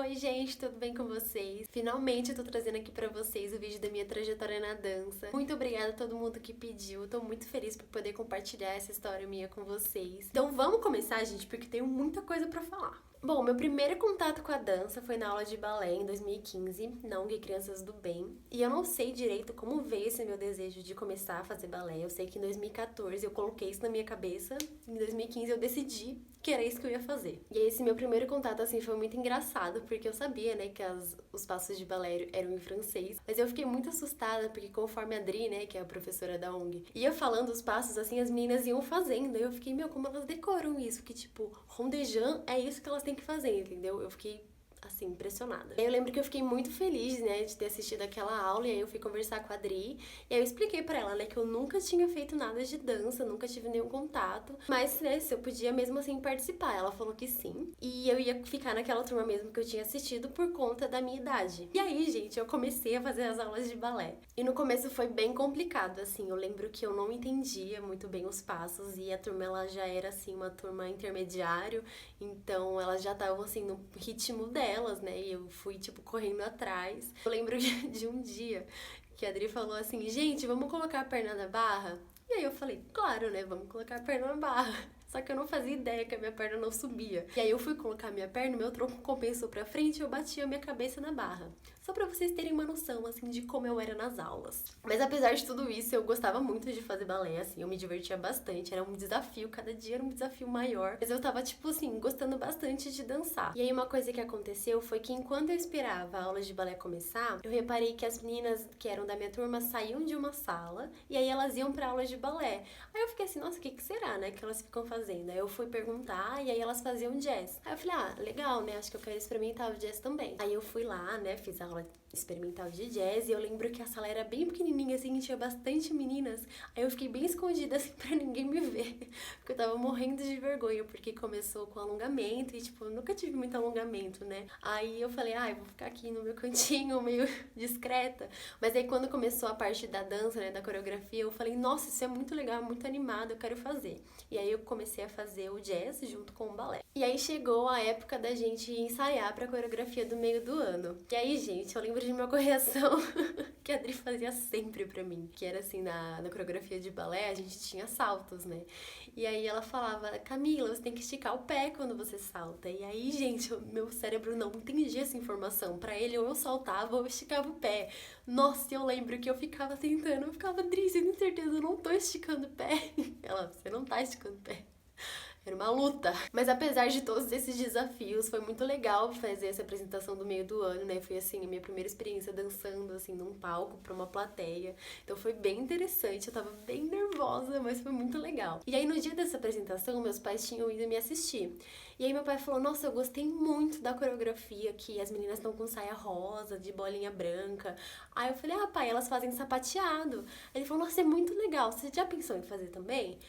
Oi gente, tudo bem com vocês? Finalmente eu tô trazendo aqui pra vocês o vídeo da minha trajetória na dança. Muito obrigada a todo mundo que pediu, tô muito feliz por poder compartilhar essa história minha com vocês. Então vamos começar, gente, porque tenho muita coisa pra falar. Bom, meu primeiro contato com a dança foi na aula de balé em 2015, na ONG Crianças do Bem. E eu não sei direito como veio esse meu desejo de começar a fazer balé. Eu sei que em 2014 eu coloquei isso na minha cabeça, em 2015 eu decidi que era isso que eu ia fazer. E aí esse meu primeiro contato, assim, foi muito engraçado, porque eu sabia, né, que os passos de balé eram em francês. Mas eu fiquei muito assustada, porque conforme a Adri, né, que é a professora da ONG, ia falando os passos, assim, as meninas iam fazendo. E eu fiquei, meu, como elas decoram isso? Que, tipo, rondejant é isso que elas têm que fazer, entendeu? Eu fiquei assim, impressionada. Eu lembro que eu fiquei muito feliz, né, de ter assistido aquela aula, e aí eu fui conversar com a Adri, e aí eu expliquei pra ela, né, que eu nunca tinha feito nada de dança, nunca tive nenhum contato, mas, né, se eu podia mesmo assim participar. Ela falou que sim, e eu ia ficar naquela turma mesmo que eu tinha assistido por conta da minha idade. E aí, gente, eu comecei a fazer as aulas de balé. E no começo foi bem complicado, assim, eu lembro que eu não entendia muito bem os passos, e a turma, ela já era, assim, uma turma intermediário, então elas já estavam, assim, no ritmo delas, né? E eu fui, tipo, correndo atrás. Eu lembro de um dia que a Adri falou assim, gente, vamos colocar a perna na barra? E aí eu falei, claro, né? Vamos colocar a perna na barra. Só que eu não fazia ideia que a minha perna não subia. E aí eu fui colocar a minha perna, meu tronco compensou pra frente e eu bati a minha cabeça na barra. Só pra vocês terem uma noção, assim, de como eu era nas aulas. Mas apesar de tudo isso, eu gostava muito de fazer balé, assim, eu me divertia bastante. Era um desafio, cada dia era um desafio maior. Mas eu tava, tipo assim, gostando bastante de dançar. E aí uma coisa que aconteceu foi que enquanto eu esperava a aula de balé começar, eu reparei que as meninas que eram da minha turma saíam de uma sala e aí elas iam pra aula de balé. Aí eu fiquei assim, nossa, o que será, né, que elas ficam fazendo? Aí eu fui perguntar e aí elas faziam jazz. Aí eu falei, ah, legal, né, acho que eu quero experimentar o jazz também. Aí eu fui lá, né, fiz a aula experimental de jazz e eu lembro que a sala era bem pequenininha, assim, tinha bastante meninas. Aí eu fiquei bem escondida, assim, pra ninguém me ver, porque eu tava morrendo de vergonha, porque começou com alongamento e, tipo, eu nunca tive muito alongamento, né. Aí eu falei, ah, eu vou ficar aqui no meu cantinho, meio discreta. Mas aí quando começou a parte da dança, né, da coreografia, eu falei, nossa, isso é muito legal, muito animado, eu quero fazer. E aí eu comecei a fazer o jazz junto com o balé. E aí chegou a época da gente ensaiar pra coreografia do meio do ano. E aí, gente, eu lembro de uma correção que a Adri fazia sempre pra mim, que era assim, na coreografia de balé, a gente tinha saltos, né? E aí ela falava, Camila, você tem que esticar o pé quando você salta. E aí, gente, meu cérebro não entendia essa informação. Pra ele, ou eu saltava ou eu esticava o pé. Nossa, eu lembro que eu ficava tentando, eu ficava, Adri, você tem certeza, eu não tô esticando o pé? Ela, você não tá esticando o pé. Era uma luta. Mas apesar de todos esses desafios, foi muito legal fazer essa apresentação do meio do ano, né? Foi assim, a minha primeira experiência dançando assim num palco pra uma plateia. Então foi bem interessante, eu tava bem nervosa, mas foi muito legal. E aí no dia dessa apresentação, meus pais tinham ido me assistir. E aí meu pai falou: "Nossa, eu gostei muito da coreografia, que as meninas estão com saia rosa, de bolinha branca". Aí eu falei: "Ah, pai, elas fazem sapateado". Ele falou: "Nossa, é muito legal. Você já pensou em fazer também?".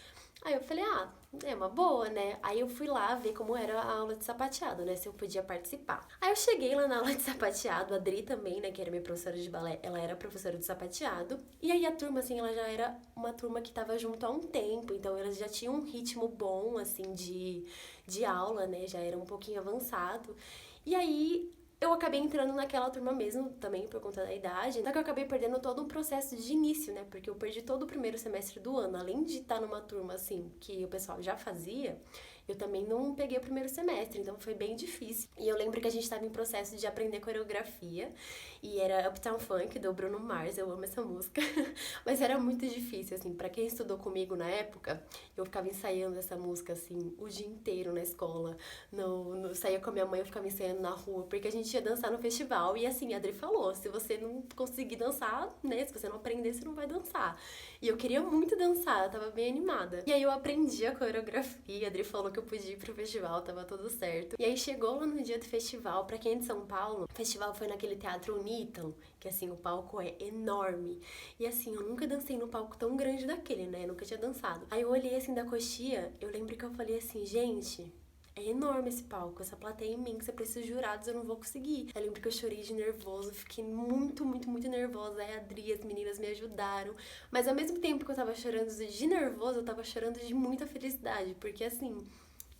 Aí eu falei, ah, é uma boa, né? Aí eu fui lá ver como era a aula de sapateado, né? Se eu podia participar. Aí eu cheguei lá na aula de sapateado, a Adri também, né? Que era minha professora de balé, ela era professora de sapateado. E aí a turma, assim, ela já era uma turma que tava junto há um tempo, então elas já tinham um ritmo bom, assim, de aula, né? Já era um pouquinho avançado. E aí eu acabei entrando naquela turma mesmo, também por conta da idade, só que eu acabei perdendo todo um processo de início, né, porque eu perdi todo o primeiro semestre do ano, além de estar numa turma, assim, que o pessoal já fazia, eu também não peguei o primeiro semestre, então foi bem difícil. E eu lembro que a gente estava em processo de aprender coreografia, e era Uptown Funk, do Bruno Mars, eu amo essa música, mas era muito difícil, assim, pra quem estudou comigo na época, eu ficava ensaiando essa música, assim, o dia inteiro na escola, saía com a minha mãe, eu ficava ensaiando na rua, porque a gente ia dançar no festival, e assim, a Adri falou, se você não conseguir dançar, né, se você não aprender, você não vai dançar. E eu queria muito dançar, eu tava bem animada. E aí eu aprendi a coreografia, a Adri falou que eu podia ir pro festival, tava tudo certo. E aí chegou lá no dia do festival, pra quem é de São Paulo, o festival foi naquele teatro Uniton, que assim, o palco é enorme. E assim, eu nunca dancei num palco tão grande daquele, né, eu nunca tinha dançado. Aí eu olhei assim da coxia, eu lembro que eu falei assim, gente, é enorme esse palco, essa plateia é imensa, precisa de jurados, eu não vou conseguir. Eu lembro que eu chorei de nervoso, fiquei muito, muito, muito nervosa. Aí a Adri, as meninas me ajudaram. Mas ao mesmo tempo que eu tava chorando de nervoso, eu tava chorando de muita felicidade, porque assim,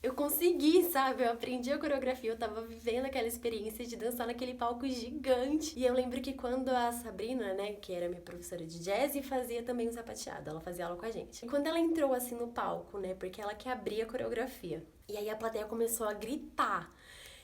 eu consegui, sabe? Eu aprendi a coreografia, eu tava vivendo aquela experiência de dançar naquele palco gigante. E eu lembro que quando a Sabrina, né, que era minha professora de jazz, fazia também o sapateado, ela fazia aula com a gente. E quando ela entrou assim no palco, né, porque ela que abria a coreografia, e aí a plateia começou a gritar.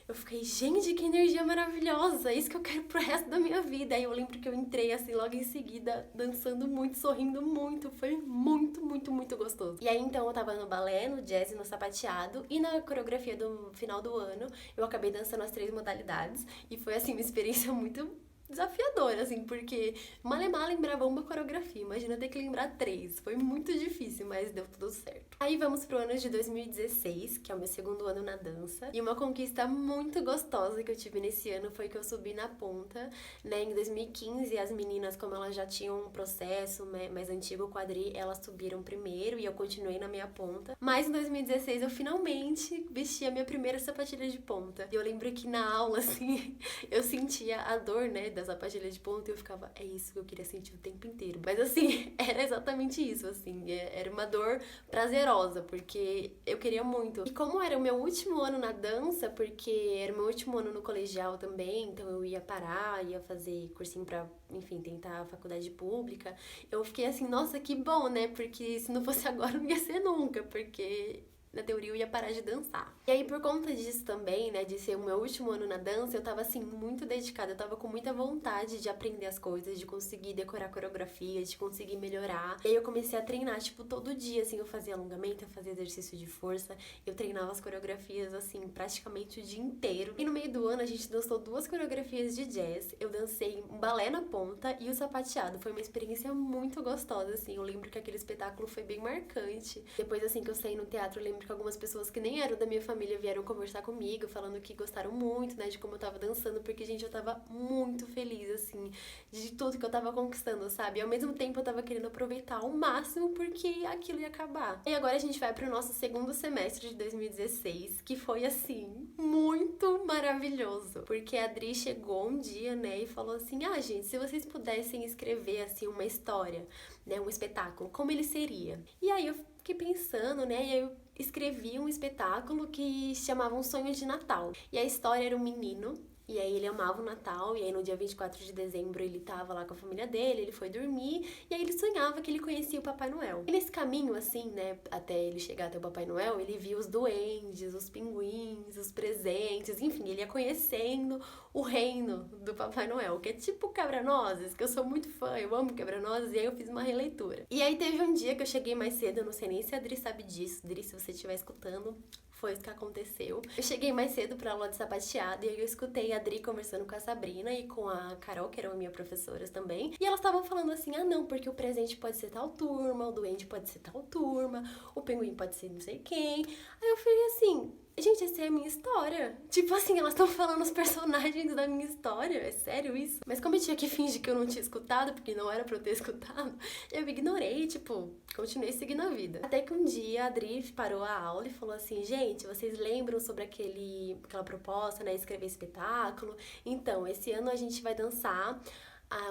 Eu fiquei, gente, que energia maravilhosa, é isso que eu quero pro resto da minha vida. Aí eu lembro que eu entrei assim logo em seguida, dançando muito, sorrindo muito, foi muito, muito, muito gostoso. E aí então eu tava no balé, no jazz e no sapateado, e na coreografia do final do ano eu acabei dançando as 3 modalidades, e foi assim uma experiência muito desafiadora, assim, porque Malemar lembrava uma coreografia, imagina ter que lembrar 3. Foi muito difícil, mas deu tudo certo. Aí vamos pro ano de 2016, que é o meu segundo ano na dança, e uma conquista muito gostosa que eu tive nesse ano foi que eu subi na ponta, né, em 2015 as meninas, como elas já tinham um processo mais antigo, o quadri, elas subiram primeiro e eu continuei na minha ponta, mas em 2016 eu finalmente vesti a minha primeira sapatilha de ponta, e eu lembro que na aula, assim, eu sentia a dor, né, da sapatilha de ponta e eu ficava, é isso que eu queria sentir o tempo inteiro. Mas assim, era exatamente isso, assim, era uma dor prazerosa, porque eu queria muito. E como era o meu último ano na dança, porque era o meu último ano no colegial também, então eu ia parar, ia fazer cursinho pra, enfim, tentar a faculdade pública, eu fiquei assim, nossa, que bom, né, porque se não fosse agora não ia ser nunca, porque na teoria eu ia parar de dançar. E aí, por conta disso também, né, de ser o meu último ano na dança, eu tava, assim, muito dedicada, eu tava com muita vontade de aprender as coisas, de conseguir decorar coreografia, de conseguir melhorar. E aí eu comecei a treinar, tipo, todo dia, assim, eu fazia alongamento, eu fazia exercício de força, eu treinava as coreografias, assim, praticamente o dia inteiro. E no meio do ano a gente dançou 2 coreografias de jazz, eu dancei um balé na ponta e o sapateado. Foi uma experiência muito gostosa, assim, eu lembro que aquele espetáculo foi bem marcante. Depois, assim, que eu saí no teatro, eu lembro que algumas pessoas que nem eram da minha família vieram conversar comigo, falando que gostaram muito, né, de como eu tava dançando, porque, gente, eu tava muito feliz, assim, de tudo que eu tava conquistando, sabe? E ao mesmo tempo eu tava querendo aproveitar ao máximo, porque aquilo ia acabar. E agora a gente vai pro nosso segundo semestre de 2016, que foi, assim, muito maravilhoso, porque a Adri chegou um dia, né, e falou assim, ah, gente, se vocês pudessem escrever, assim, uma história, né, um espetáculo, como ele seria? E aí eu fiquei pensando, né, e aí eu escrevi um espetáculo que se chamava Um Sonho de Natal. E a história era um menino, e aí ele amava o Natal, e aí no dia 24 de dezembro ele tava lá com a família dele, ele foi dormir, e aí ele sonhava que ele conhecia o Papai Noel. E nesse caminho, assim, né, até ele chegar até o Papai Noel, ele via os duendes, os pinguins, os presentes, enfim, ele ia conhecendo o reino do Papai Noel, que é tipo Quebra-Nozes, que eu sou muito fã, eu amo Quebra-Nozes, e aí eu fiz uma releitura. E aí teve um dia que eu cheguei mais cedo, eu não sei nem se a Adri sabe disso, Adri, se você estiver escutando, foi isso que aconteceu. Eu cheguei mais cedo pra aula de sapateado e aí eu escutei a Adri conversando com a Sabrina e com a Carol, que eram minhas professoras também. E elas estavam falando assim, ah não, porque o presente pode ser tal turma, o duende pode ser tal turma, o pinguim pode ser não sei quem. Aí eu falei assim, gente, essa é a minha história. Tipo assim, elas estão falando os personagens da minha história. É sério isso? Mas como eu tinha que fingir que eu não tinha escutado, porque não era pra eu ter escutado, eu ignorei, tipo, continuei seguindo a vida. Até que um dia a Adri parou a aula e falou assim, gente, vocês lembram sobre aquela proposta, né, escrever espetáculo? Então, esse ano a gente vai dançar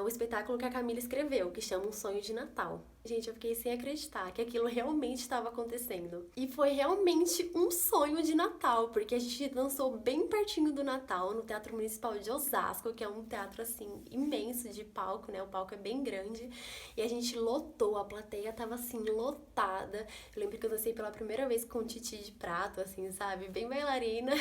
o espetáculo que a Camila escreveu, que chama Um Sonho de Natal. Gente, eu fiquei sem acreditar que aquilo realmente estava acontecendo. E foi realmente um sonho de Natal, porque a gente dançou bem pertinho do Natal, no Teatro Municipal de Osasco, que é um teatro, assim, imenso de palco, né? O palco é bem grande. E a gente lotou, a plateia tava, assim, lotada. Eu lembro que eu dancei pela primeira vez com um titi de prato, assim, sabe? Bem bailarina.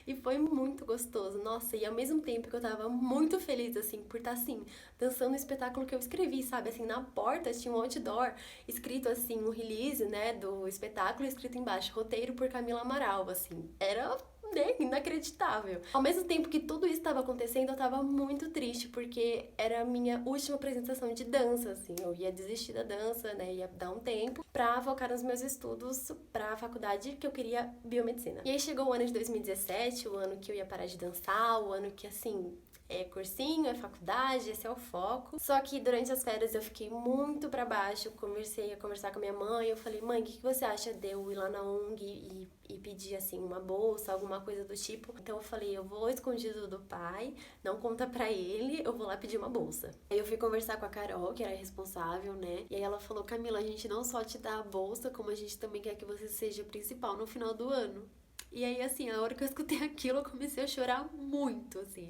E foi muito gostoso. Nossa, e ao mesmo tempo que eu tava muito feliz, assim, por estar, assim, dançando o espetáculo que eu escrevi, sabe? Assim, na porta tinha um outdoor escrito, assim, um release, né, do espetáculo, escrito embaixo, roteiro por Camila Amaral, assim. Era, né, inacreditável. Ao mesmo tempo que tudo isso estava acontecendo, eu tava muito triste, porque era a minha última apresentação de dança, assim. Eu ia desistir da dança, né, ia dar um tempo pra focar nos meus estudos pra faculdade, que eu queria biomedicina. E aí chegou o ano de 2017, o ano que eu ia parar de dançar, o ano que, assim, é cursinho, é faculdade, esse é o foco. Só que durante as férias eu fiquei muito pra baixo, comecei a conversar com a minha mãe, eu falei, mãe, o que você acha de eu ir lá na ONG e pedir, assim, uma bolsa, alguma coisa do tipo? Então eu falei, eu vou escondido do pai, não conta pra ele, eu vou lá pedir uma bolsa. Aí eu fui conversar com a Carol, que era a responsável, né? E aí ela falou, Camila, a gente não só te dá a bolsa, como a gente também quer que você seja principal no final do ano. E aí, assim, a hora que eu escutei aquilo, eu comecei a chorar muito, assim.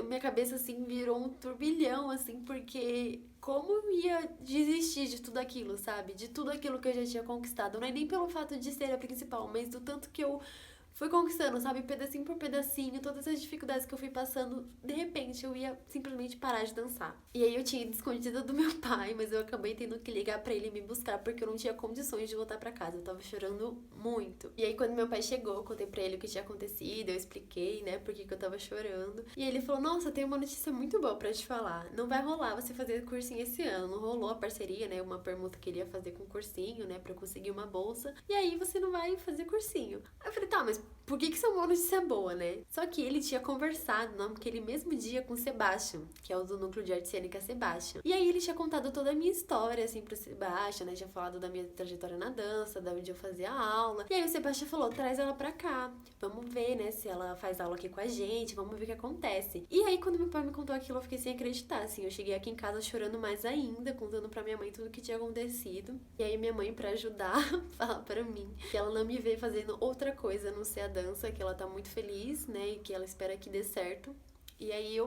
Minha cabeça, assim, virou um turbilhão, assim, porque como eu ia desistir de tudo aquilo, sabe? De tudo aquilo que eu já tinha conquistado. Não é nem pelo fato de ser a principal, mas do tanto que eu fui conquistando, sabe? Pedacinho por pedacinho, todas as dificuldades que eu fui passando, de repente eu ia simplesmente parar de dançar. E aí eu tinha ido escondida do meu pai, mas eu acabei tendo que ligar pra ele me buscar porque eu não tinha condições de voltar pra casa. Eu tava chorando muito. E aí quando meu pai chegou, eu contei pra ele o que tinha acontecido, eu expliquei, né, por que eu tava chorando. E ele falou, nossa, tem uma notícia muito boa pra te falar. Não vai rolar você fazer cursinho esse ano. Não rolou a parceria, né, uma permuta que ele ia fazer com cursinho, né, pra eu conseguir uma bolsa. E aí você não vai fazer cursinho. Aí eu falei, tá, mas por que isso é uma notícia boa, né? Só que ele tinha conversado naquele mesmo dia com o Sebastian, que é o do Núcleo de Arte Cênica Sebastian. E aí ele tinha contado toda a minha história, assim, pro Sebastian, né? Tinha falado da minha trajetória na dança, da onde eu fazia aula. E aí o Sebastian falou, traz ela pra cá. Vamos ver, né, se ela faz aula aqui com a gente, vamos ver o que acontece. E aí quando meu pai me contou aquilo, eu fiquei sem acreditar, assim. Eu cheguei aqui em casa chorando mais ainda, contando pra minha mãe tudo o que tinha acontecido. E aí minha mãe, pra ajudar, fala pra mim que ela não me vê fazendo outra coisa, não ser a dança, que ela tá muito feliz, né, e que ela espera que dê certo. E aí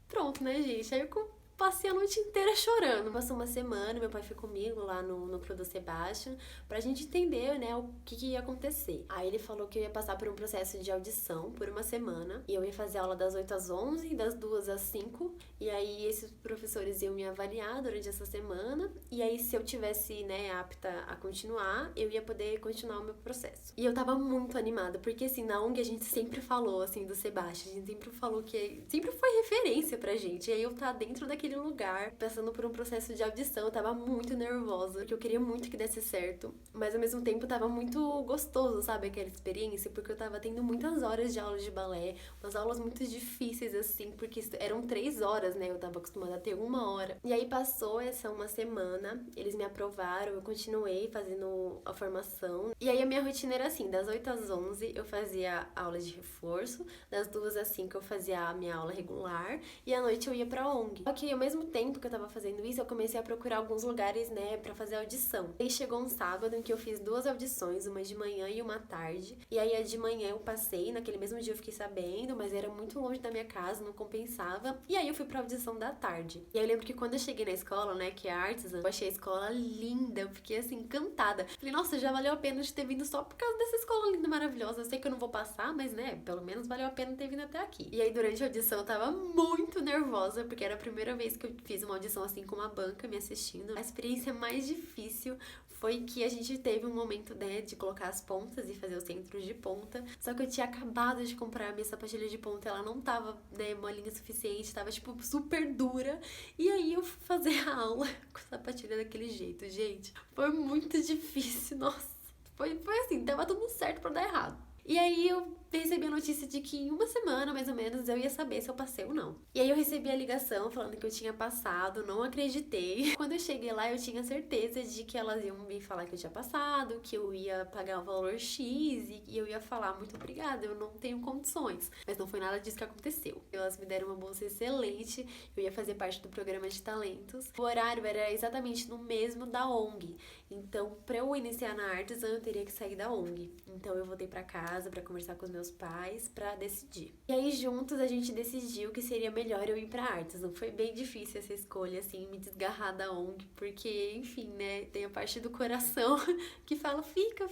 pronto, né, gente? Aí eu passei a noite inteira chorando. Passou uma semana, meu pai foi comigo lá no núcleo do Sebastian pra gente entender, né, o que ia acontecer. Aí ele falou que eu ia passar por um processo de audição por uma semana e eu ia fazer aula das 8 às 11, das 2 às 5. E aí esses professores iam me avaliar durante essa semana e aí se eu tivesse, né, apta a continuar, eu ia poder continuar o meu processo. E eu tava muito animada, porque assim, na ONG a gente sempre falou, assim, do Sebastian, a gente sempre falou que sempre foi referência pra gente. E aí eu tá dentro daquele lugar, passando por um processo de audição, eu tava muito nervosa, porque eu queria muito que desse certo, mas ao mesmo tempo tava muito gostoso, sabe, aquela experiência, porque eu tava tendo muitas horas de aula de balé, umas aulas muito difíceis, assim, porque eram 3 horas, né, eu tava acostumada a ter 1 hora. E aí passou essa uma semana, eles me aprovaram, eu continuei fazendo a formação, e aí a minha rotina era assim, das 8 às 11 eu fazia aula de reforço, das 2 às 5 eu fazia a minha aula regular, e à noite eu ia pra ONG. Só que ao mesmo tempo que eu tava fazendo isso, eu comecei a procurar alguns lugares, né, pra fazer audição. Aí chegou um sábado em que eu fiz 2 audições, uma de manhã e uma à tarde. E aí a de manhã eu passei, naquele mesmo dia eu fiquei sabendo, mas era muito longe da minha casa, não compensava. E aí eu fui pra audição da tarde. E aí eu lembro que quando eu cheguei na escola, né, que é a Artisan, eu achei a escola linda, eu fiquei assim, encantada. Falei, nossa, já valeu a pena de ter vindo só por causa dessa escola linda, maravilhosa. Eu sei que eu não vou passar, mas, né, pelo menos valeu a pena ter vindo até aqui. E aí durante a audição eu tava muito nervosa, porque era a primeira vez que eu fiz uma audição assim com uma banca me assistindo. A experiência mais difícil foi que a gente teve um momento, né, de colocar as pontas e fazer os centros de ponta. Só que eu tinha acabado de comprar a minha sapatilha de ponta, ela não tava, né, molinha o suficiente, tava, tipo, super dura. E aí eu fui fazer a aula com sapatilha daquele jeito, gente. Foi muito difícil, nossa. Foi assim, tava tudo certo pra dar errado. E aí eu recebi a notícia de que em uma semana, mais ou menos, eu ia saber se eu passei ou não. E aí eu recebi a ligação falando que eu tinha passado, não acreditei. Quando eu cheguei lá, eu tinha certeza de que elas iam me falar que eu tinha passado, que eu ia pagar o valor X e eu ia falar muito obrigada, eu não tenho condições. Mas não foi nada disso que aconteceu. Elas me deram uma bolsa excelente, eu ia fazer parte do programa de talentos. O horário era exatamente no mesmo da ONG. Então, pra eu iniciar na Artisan, eu teria que sair da ONG. Então eu voltei pra casa pra conversar com os meus pais pra decidir. E aí juntos a gente decidiu que seria melhor eu ir pra Artisan. Foi bem difícil essa escolha, assim, me desgarrar da ONG, porque, enfim, né, tem a parte do coração que fala fica,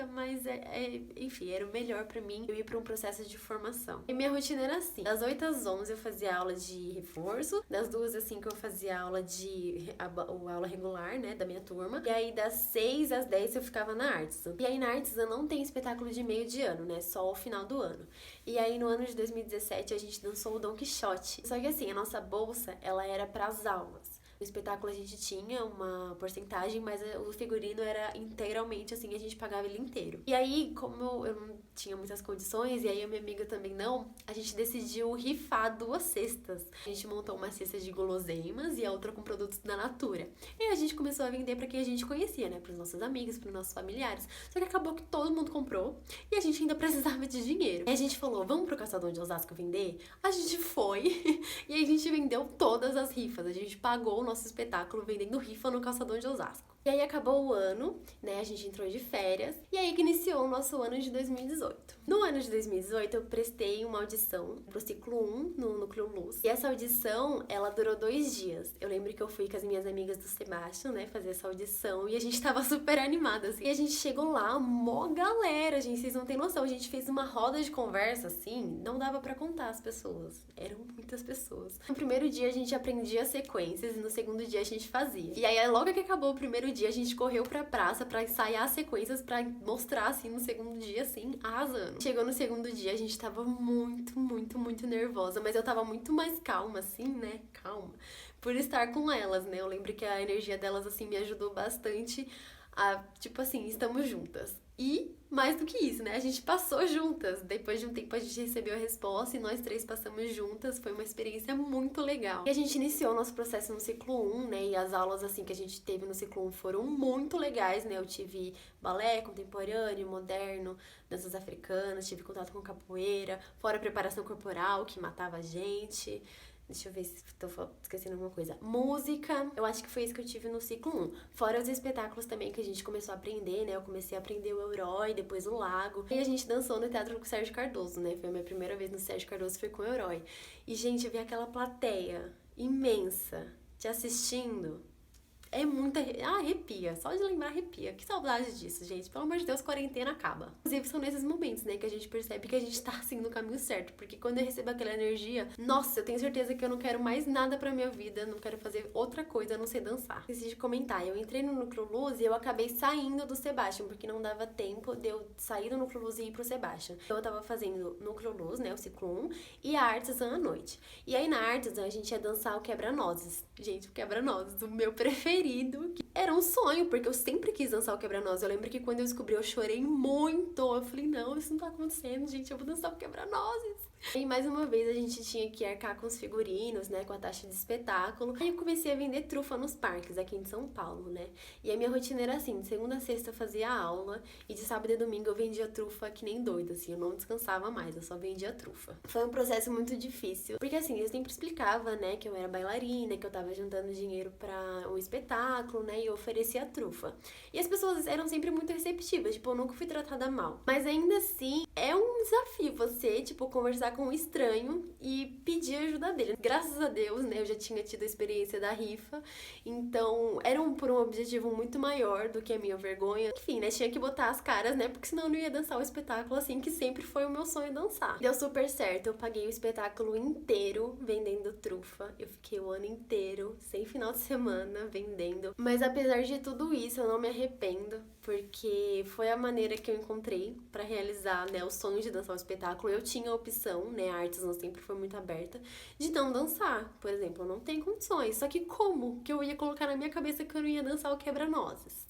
mas enfim, era o melhor pra mim eu ir pra um processo de formação. E minha rotina era assim, das 8 às 11 eu fazia aula de reforço, das 2 às 5 eu fazia aula aula regular, né, da minha turma, e aí das 6 às 10 eu ficava na Artisan. E aí na Artisan não tem espetáculo de meio de ano, né? Só o final do ano. E aí no ano de 2017 a gente dançou o Don Quixote. Só que assim, a nossa bolsa, ela era pras aulas. No espetáculo a gente tinha uma porcentagem, mas o figurino era integralmente assim, a gente pagava ele inteiro. E aí, como eu não tinha muitas condições, e aí a minha amiga também não, a gente decidiu rifar 2 cestas. A gente montou uma cesta de guloseimas e a outra com produtos da Natura. E aí a gente começou a vender pra quem a gente conhecia, né? Pros nossos amigos, pros nossos familiares. Só que acabou que todo mundo comprou e a gente ainda precisava de dinheiro. Aí a gente falou, vamos pro Calçadão de Osasco vender? A gente foi e aí a gente vendeu todas as rifas. A gente pagou o nosso espetáculo vendendo rifa no Calçadão de Osasco. E aí acabou o ano, né? A gente entrou de férias. E aí que iniciou o nosso ano de 2018. No ano de 2018, eu prestei uma audição pro ciclo 1 no Núcleo Luz. E essa audição, ela durou 2 dias. Eu lembro que eu fui com as minhas amigas do Sebastião, né? Fazer essa audição. E a gente tava super animadas. E a gente chegou lá, mó galera, gente. Vocês não têm noção. A gente fez uma roda de conversa, assim. Não dava pra contar as pessoas. Eram muitas pessoas. No primeiro dia, a gente aprendia sequências. E no segundo dia, a gente fazia. E aí, logo que acabou o primeiro dia, a gente correu pra praça pra ensaiar as sequências, pra mostrar, assim, no segundo dia, assim, arrasando. Chegou no segundo dia, a gente tava muito nervosa, mas eu tava muito mais calma, assim, né? Calma. Por estar com elas, né? Eu lembro que a energia delas, assim, me ajudou bastante a, tipo assim, estamos juntas. E, mais do que isso, né? A gente passou juntas. Depois de um tempo, a gente recebeu a resposta e nós 3 passamos juntas. Foi uma experiência muito legal. E a gente iniciou nosso processo no ciclo 1, né? E as aulas, assim, que a gente teve no ciclo 1 foram muito legais, né? Eu tive balé contemporâneo, moderno, danças africanas, tive contato com capoeira, fora a preparação corporal, que matava a gente. Deixa eu ver se tô esquecendo alguma coisa. Música, eu acho que foi isso que eu tive no ciclo 1. Fora os espetáculos também que a gente começou a aprender, né? Eu comecei a aprender o Herói, depois o Lago. E a gente dançou no teatro com o Sérgio Cardoso, né? Foi a minha primeira vez no Sérgio Cardoso, foi com o Herói. E, gente, eu vi aquela plateia imensa te assistindo. É muita... arrepia. Só de lembrar, arrepia. Que saudade disso, gente. Pelo amor de Deus, quarentena acaba. Inclusive, são nesses momentos, né, que a gente percebe que a gente tá, assim, no caminho certo. Porque quando eu recebo aquela energia, nossa, eu tenho certeza que eu não quero mais nada pra minha vida. Não quero fazer outra coisa a não ser dançar. Esqueci de comentar. Eu entrei no Núcleo Luz e eu acabei saindo do Sebastião, porque não dava tempo de eu sair do Núcleo Luz e ir pro Sebastião. Então, eu tava fazendo Núcleo Luz, né, o ciclo 1, e a Artesã à noite. E aí, na Artesã, a gente ia dançar o Quebra-Nozes. Gente, o Quebra-Nozes, o meu preferido. Que era um sonho, porque eu sempre quis dançar o Quebra-Nozes. Eu lembro que quando eu descobri, eu chorei muito. Eu falei, não, isso não tá acontecendo, gente, eu vou dançar o Quebra-Nozes. E mais uma vez a gente tinha que arcar com os figurinos, né, com a taxa de espetáculo. Aí eu comecei a vender trufa nos parques aqui em São Paulo, né. E a minha rotina era assim, de segunda a sexta eu fazia aula e de sábado e domingo eu vendia trufa que nem doida, assim, eu não descansava mais, eu só vendia trufa. Foi um processo muito difícil, porque assim, eu sempre explicava, né, que eu era bailarina, que eu tava juntando dinheiro pra um espetáculo, né, e eu oferecia trufa. E as pessoas eram sempre muito receptivas, tipo, eu nunca fui tratada mal. Mas ainda assim, é um desafio você, tipo, conversar com um estranho e pedir ajuda dele. Graças a Deus, né, eu já tinha tido a experiência da rifa, então era por um objetivo muito maior do que a minha vergonha. Enfim, né, tinha que botar as caras, né, porque senão eu não ia dançar o espetáculo assim, que sempre foi o meu sonho dançar. Deu super certo, eu paguei o espetáculo inteiro vendendo trufa, eu fiquei o ano inteiro, sem final de semana, vendendo. Mas apesar de tudo isso, eu não me arrependo, porque foi a maneira que eu encontrei pra realizar, né, o sonho de dançar o espetáculo. Eu tinha a opção, né, a Artesã sempre foi muito aberta, de não dançar. Por exemplo, eu não tenho condições. Só que como que eu ia colocar na minha cabeça que eu não ia dançar o Quebra-Nozes?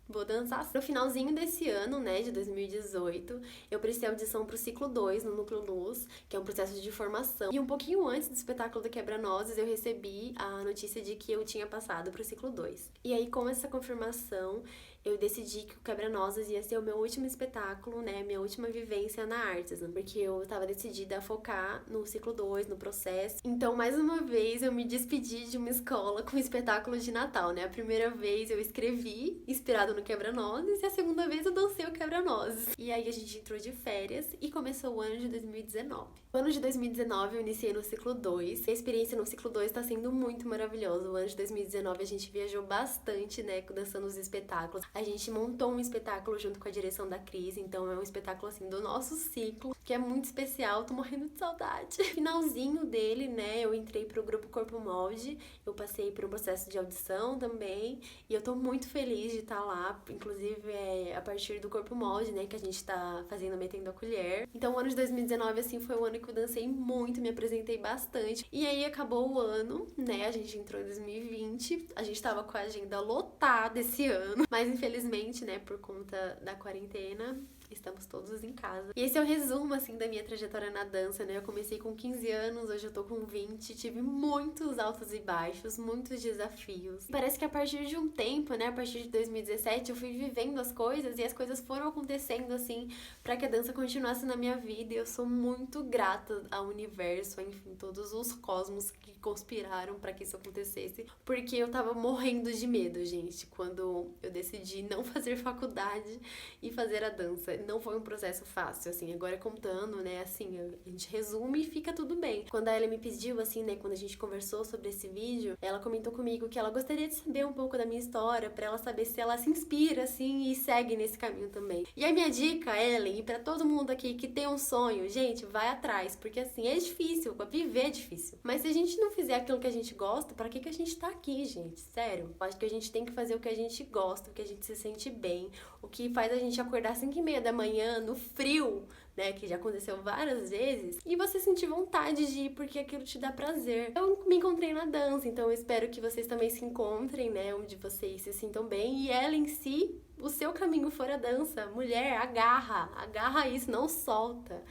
Vou dançar. No finalzinho desse ano, né, de 2018, eu prestei audição pro ciclo 2 no Núcleo Luz, que é um processo de formação. E um pouquinho antes do espetáculo do Quebra-Nozes, eu recebi a notícia de que eu tinha passado pro ciclo 2. E aí, com essa confirmação, eu decidi que o Quebra-Nozes ia ser o meu último espetáculo, né, minha última vivência na Artesã, porque eu tava decidida a focar no ciclo 2, no processo. Então, mais uma vez, eu me despedi de uma escola com espetáculo de Natal, né, a primeira vez eu escrevi, inspirado no Quebra-Nozes, e a segunda vez eu dancei o Quebra-Nozes. E aí a gente entrou de férias e começou o ano de 2019. O ano de 2019 eu iniciei no ciclo 2. A experiência no ciclo 2 tá sendo muito maravilhosa. O ano de 2019 a gente viajou bastante, né, dançando os espetáculos. A gente montou um espetáculo junto com a direção da Cris, então é um espetáculo assim do nosso ciclo, que é muito especial, tô morrendo de saudade. Finalzinho dele, né, eu entrei pro grupo Corpo Molde, eu passei por um processo de audição também, e eu tô muito feliz de estar lá, inclusive a partir do Corpo Molde, né, que a gente tá fazendo Metendo a Colher. Então o ano de 2019, assim, foi o ano que eu dancei muito, me apresentei bastante, e aí acabou o ano, né, a gente entrou em 2020, a gente tava com a agenda lotada esse ano, mas infelizmente, né, por conta da quarentena, estamos todos em casa. E esse é o resumo, assim, da minha trajetória na dança, né? Eu comecei com 15 anos, hoje eu tô com 20, tive muitos altos e baixos, muitos desafios. Parece que a partir de um tempo, né, a partir de 2017, eu fui vivendo as coisas e as coisas foram acontecendo, assim, pra que a dança continuasse na minha vida, e eu sou muito grata ao universo, enfim, todos os cosmos que conspiraram pra que isso acontecesse, porque eu tava morrendo de medo, gente, quando eu decidi não fazer faculdade e fazer a dança. Não foi um processo fácil, assim, agora contando, né, assim, a gente resume e fica tudo bem. Quando a Ellen me pediu, assim, né, quando a gente conversou sobre esse vídeo, ela comentou comigo que ela gostaria de saber um pouco da minha história, pra ela saber se ela se inspira, assim, e segue nesse caminho também. E a minha dica, Ellen, e pra todo mundo aqui que tem um sonho, gente, vai atrás, porque, assim, é difícil, viver é difícil. Mas se a gente não fizer aquilo que a gente gosta, pra que a gente tá aqui, gente? Sério. Eu acho que a gente tem que fazer o que a gente gosta, o que a gente se sente bem, o que faz a gente acordar às 5h30 da manhã, no frio, né, que já aconteceu várias vezes, e você sentir vontade de ir porque aquilo te dá prazer. Eu me encontrei na dança, então eu espero que vocês também se encontrem, né, onde vocês se sintam bem, e ela em si, o seu caminho for a dança. Mulher, agarra isso, não solta,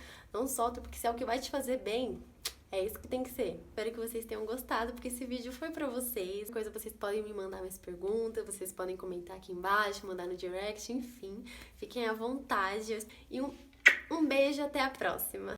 porque se é o que vai te fazer bem, é isso que tem que ser. Espero que vocês tenham gostado, porque esse vídeo foi pra vocês. Vocês podem me mandar mais perguntas, vocês podem comentar aqui embaixo, mandar no direct, enfim. Fiquem à vontade. E um beijo, até a próxima!